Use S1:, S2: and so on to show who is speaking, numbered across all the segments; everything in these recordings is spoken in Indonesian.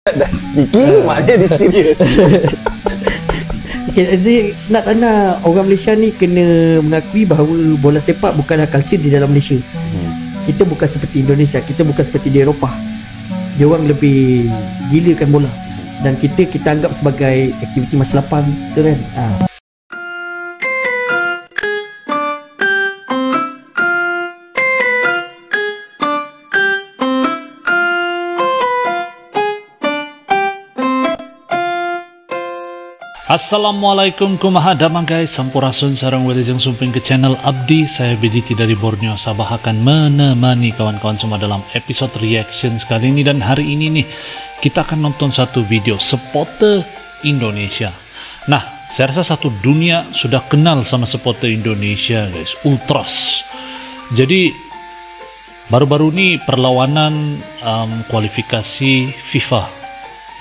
S1: Dah speaking, maknanya dia serius.
S2: Okay, Aziz nak tanya, orang Malaysia ni kena mengakui bahawa bola sepak bukanlah culture di dalam Malaysia. Kita bukan seperti Indonesia, kita bukan seperti di Eropah. Dia orang lebih gilakan bola, dan kita anggap sebagai aktiviti masa lapang, betul kan?
S3: Assalamualaikum kumaha damang guys, sampurasun sarang wilujeng sumping ke channel Abdi. Saya BDT dari Borneo Sabah akan menemani kawan-kawan semua dalam episode reaction kali ini. Dan hari ini nih kita akan nonton satu video supporter Indonesia. Nah, saya rasa satu dunia sudah kenal sama supporter Indonesia guys, Ultras. Jadi baru-baru ini perlawanan kualifikasi FIFA,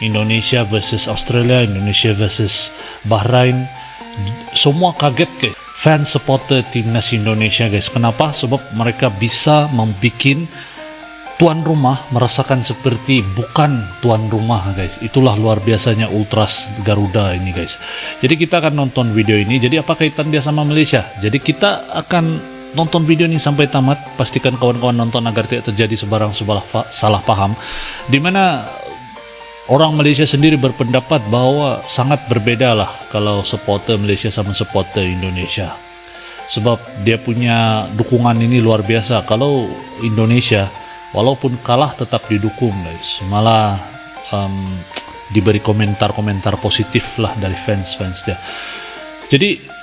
S3: Indonesia versus Australia, Indonesia versus Bahrain. Semua kaget guys, fans supporter timnas Indonesia guys. Kenapa? Sebab mereka bisa membuat tuan rumah merasakan seperti bukan tuan rumah guys. Itulah luar biasanya Ultras Garuda ini guys. Jadi kita akan nonton video ini. Jadi apa kaitan dia sama Malaysia? Jadi kita akan nonton video ini sampai tamat. Pastikan kawan-kawan nonton agar tidak terjadi sebarang salah paham, dimana orang Malaysia sendiri berpendapat bahwa sangat berbeda lah kalau supporter Malaysia sama supporter Indonesia. Sebab dia punya dukungan ini luar biasa. Kalau Indonesia walaupun kalah tetap didukung guys. Malah diberi komentar-komentar positif lah dari fans-fans dia. Jadi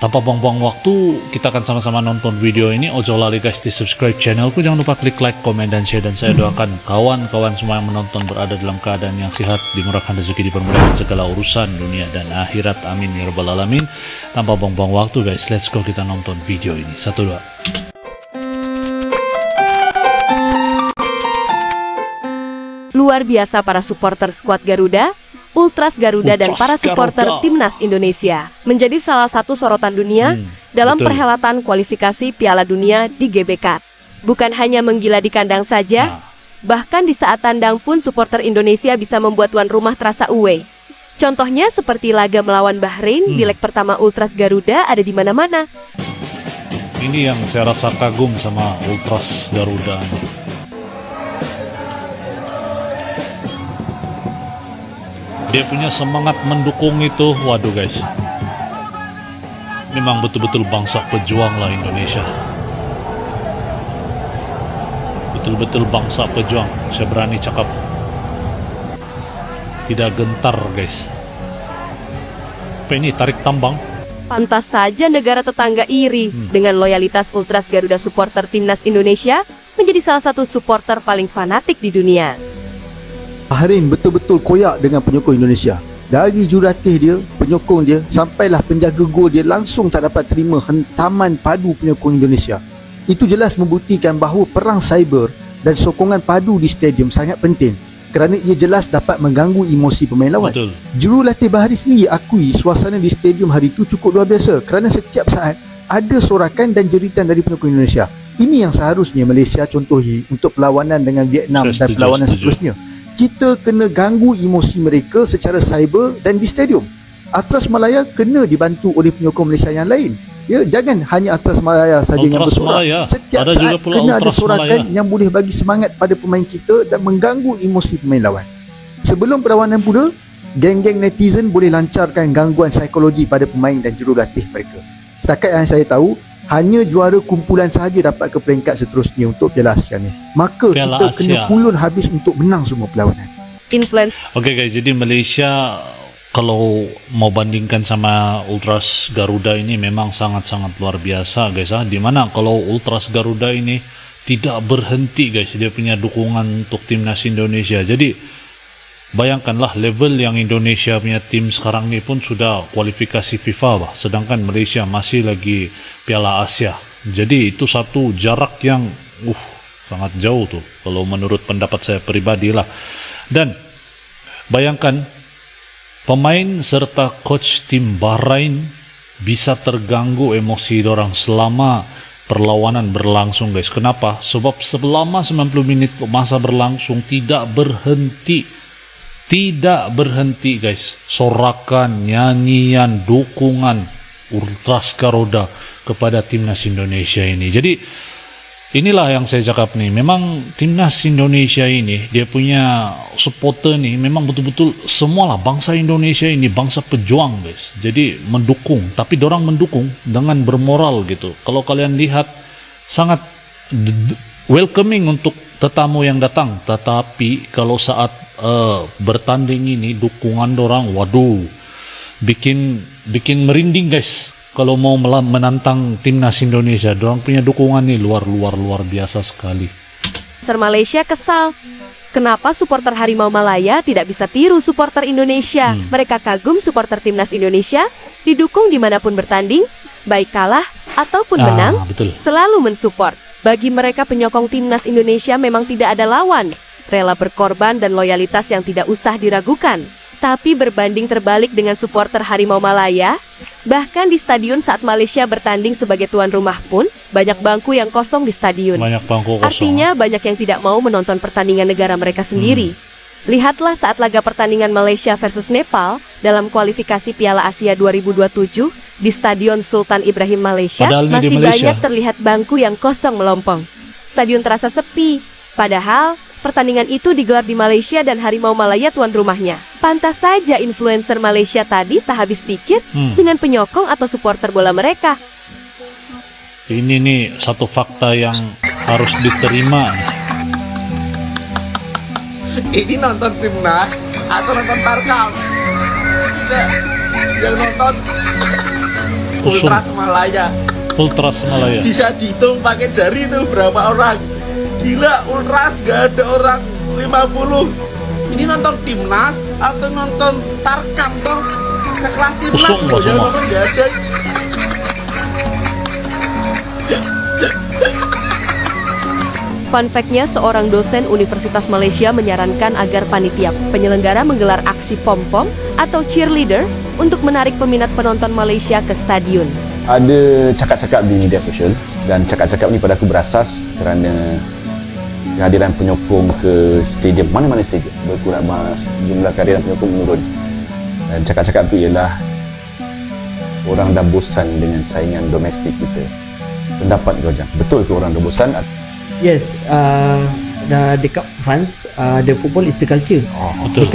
S3: tanpa buang-buang waktu, kita akan sama-sama nonton video ini. Ojo lali guys di subscribe channelku, jangan lupa klik like, komen, dan share. Dan saya doakan kawan-kawan semua yang menonton berada dalam keadaan yang sehat, dimurahkan rezeki, dipermudahkan segala urusan dunia dan akhirat, amin ya rabbal alamin. Tanpa buang-buang waktu guys, let's go, kita nonton video ini. 1, 2.
S4: Luar biasa para supporter skuad Garuda, Ultras Garuda, dan para supporter timnas Indonesia menjadi salah satu sorotan dunia dalam perhelatan kualifikasi Piala Dunia di GBK. Bukan hanya menggila di kandang saja, bahkan di saat tandang pun supporter Indonesia bisa membuat tuan rumah terasa away. Contohnya seperti laga melawan Bahrain di leg pertama. Ultras Garuda ada di mana-mana.
S3: Ini yang saya rasa kagum sama Ultras Garuda. Dia punya semangat mendukung itu, waduh guys. Memang betul-betul bangsa pejuang lah Indonesia. Betul-betul bangsa pejuang, saya berani cakap. Tidak gentar guys. Apa ini, tarik tambang?
S4: Pantas saja negara tetangga iri dengan loyalitas Ultras Garuda supporter timnas Indonesia menjadi salah satu supporter paling fanatik di dunia.
S5: Bahrain betul-betul koyak dengan penyokong Indonesia. Dari jurulatih dia, penyokong dia, sampailah penjaga gol dia langsung tak dapat terima hentaman padu penyokong Indonesia. Itu jelas membuktikan bahawa perang cyber dan sokongan padu di stadium sangat penting, kerana ia jelas dapat mengganggu emosi pemain lawan. Betul. Jurulatih Bahrain sendiri akui suasana di stadium hari itu cukup luar biasa, kerana setiap saat ada sorakan dan jeritan dari penyokong Indonesia. Ini yang seharusnya Malaysia contohi untuk perlawanan dengan Vietnam dan perlawanan seterusnya. Kita kena ganggu emosi mereka secara cyber dan di stadium. Atras Malaya kena dibantu oleh penyokong Malaysia yang lain. Ya, jangan hanya Atras Malaya saja yang bersorak. Setiap ada saat kena ada sorakan yang boleh bagi semangat pada pemain kita dan mengganggu emosi pemain lawan. Sebelum perlawanan pula, geng-geng netizen boleh lancarkan gangguan psikologi pada pemain dan jurulatih mereka. Setakat yang saya tahu, hanya juara kumpulan sahaja dapat ke peringkat seterusnya untuk Piala Asia ni. Maka Piala kita Asia kena pulun habis untuk menang semua perlawanan.
S3: Oke guys, jadi Malaysia kalau mau bandingkan sama Ultras Garuda ini memang sangat-sangat luar biasa guys. Dimana kalau Ultras Garuda ini tidak berhenti guys, dia punya dukungan untuk timnas Indonesia. Jadi bayangkanlah level yang Indonesia punya tim sekarang ini pun sudah kualifikasi FIFA bah. Sedangkan Malaysia masih lagi Piala Asia. Jadi itu satu jarak yang sangat jauh tuh kalau menurut pendapat saya pribadi lah. Dan bayangkan pemain serta coach tim Bahrain bisa terganggu emosi orang selama perlawanan berlangsung guys. Kenapa? Sebab selama 90 menit masa berlangsung tidak berhenti tidak berhenti guys, sorakan, nyanyian, dukungan Ultras Garuda kepada timnas Indonesia ini. Jadi inilah yang saya cakap nih, memang timnas Indonesia ini dia punya supporter nih, memang betul-betul semualah bangsa Indonesia ini bangsa pejuang guys. Jadi mendukung, tapi dorang mendukung dengan bermoral gitu. Kalau kalian lihat sangat welcoming untuk tetamu yang datang, tetapi kalau saat bertanding ini dukungan dorang, waduh, bikin merinding guys. Kalau mau menantang timnas Indonesia, dorang punya dukungan nih luar biasa sekali.
S4: Malaysia kesal. Kenapa supporter Harimau Malaya tidak bisa tiru supporter Indonesia? Mereka kagum supporter timnas Indonesia, didukung dimanapun bertanding, baik kalah ataupun menang,
S3: betul.
S4: Selalu mensupport. Bagi mereka penyokong timnas Indonesia memang tidak ada lawan, rela berkorban dan loyalitas yang tidak usah diragukan. Tapi berbanding terbalik dengan supporter Harimau Malaya, bahkan di stadion saat Malaysia bertanding sebagai tuan rumah pun, banyak bangku yang kosong di stadion.
S3: Banyak bangku kosong.
S4: Artinya banyak yang tidak mau menonton pertandingan negara mereka sendiri. Lihatlah saat laga pertandingan Malaysia versus Nepal dalam kualifikasi Piala Asia 2027 di Stadion Sultan Ibrahim Malaysia, masih banyak terlihat bangku yang kosong melompong. Stadion terasa sepi, padahal pertandingan itu digelar di Malaysia dan Harimau Malaya tuan rumahnya. Pantas saja influencer Malaysia tadi tak habis pikir dengan penyokong atau supporter bola mereka.
S3: Ini nih satu fakta yang harus diterima.
S1: Ini nonton timnas atau nonton Tarkam? Yang nonton Ultras Malaya.
S3: Ultras Malaya.
S1: Bisa dihitung pakai jari itu berapa orang. Gila, Ultras gak ada orang 50. Ini nonton timnas atau nonton Tarkam toh? Sekelas timnas loh, yang nonton gak ada.
S4: Fun fact-nya, seorang dosen Universitas Malaysia menyarankan agar panitia penyelenggara menggelar aksi pom-pom atau cheerleader untuk menarik peminat penonton Malaysia ke stadion.
S6: Ada cakap-cakap di media sosial dan cakap-cakap ni pada aku berasas kerana kehadiran penyokong ke stadium, mana-mana stadium berkurang, jumlah kehadiran penyokong menurun. Dan cakap-cakap itu ialah orang dah bosan dengan saingan domestik kita. Pendapat kau Jan, betul ke orang dah bosan?
S2: Yes, dekat France, the football is the culture.
S3: Betul.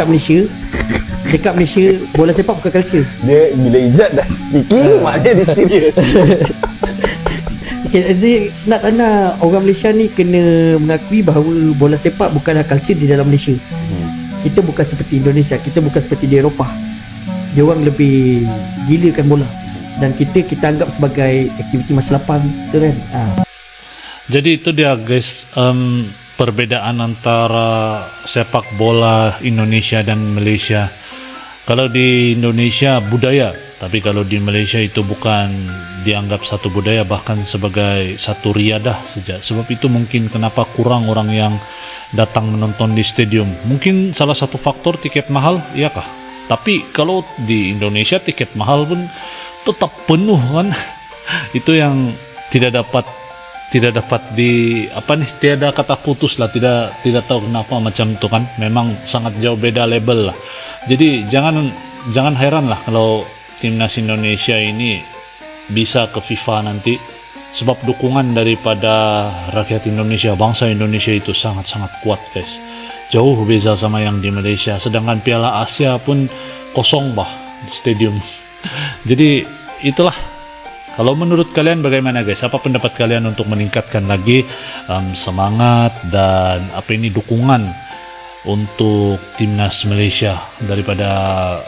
S2: Dekat Malaysia, bola sepak bukan culture.
S6: Dia bila Ijat dah speaking, maknanya dia serius.
S2: Okay, jadi nak tanya, orang Malaysia ni kena mengakui bahawa bola sepak bukanlah culture di dalam Malaysia. Kita bukan seperti Indonesia, kita bukan seperti di Eropah. Dia orang lebih gilakan bola. Dan kita anggap sebagai aktiviti masa lapang, betul kan?
S3: Jadi itu dia guys, perbedaan antara sepak bola Indonesia dan Malaysia. Kalau di Indonesia budaya, tapi kalau di Malaysia itu bukan dianggap satu budaya, bahkan sebagai satu riadah saja. Sebab itu mungkin kenapa kurang orang yang datang menonton di stadium. Mungkin salah satu faktor tiket mahal, iyakah? Tapi kalau di Indonesia tiket mahal pun tetap penuh kan. Itu yang tidak dapat tiada kata putus lah, tidak tahu kenapa macam itu kan. Memang sangat jauh beda level lah. Jadi jangan heran lah kalau timnas Indonesia ini bisa ke FIFA nanti, sebab dukungan daripada rakyat Indonesia, bangsa Indonesia itu sangat-sangat kuat guys. Jauh beza sama yang di Malaysia. Sedangkan Piala Asia pun kosong di stadium. Jadi itulah. Kalau menurut kalian bagaimana guys? Apa pendapat kalian untuk meningkatkan lagi semangat dan dukungan untuk timnas Malaysia daripada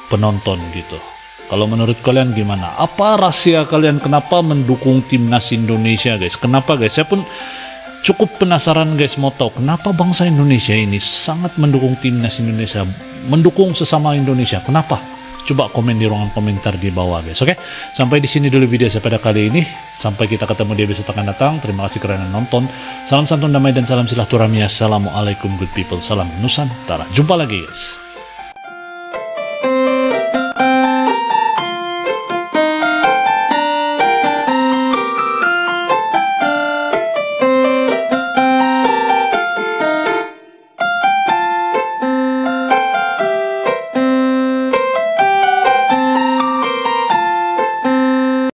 S3: penonton gitu? Kalau menurut kalian gimana? Apa rahasia kalian kenapa mendukung timnas Indonesia guys? Kenapa guys? Saya pun cukup penasaran guys, mau tahu kenapa bangsa Indonesia ini sangat mendukung timnas Indonesia, mendukung sesama Indonesia. Kenapa? Coba komen di ruangan komentar di bawah guys. Oke, sampai di sini dulu video saya pada kali ini. Sampai kita ketemu di episode akan datang. Terima kasih karena nonton. Salam santun, damai dan salam silaturahmi. Assalamualaikum good people. Salam Nusantara. Jumpa lagi guys.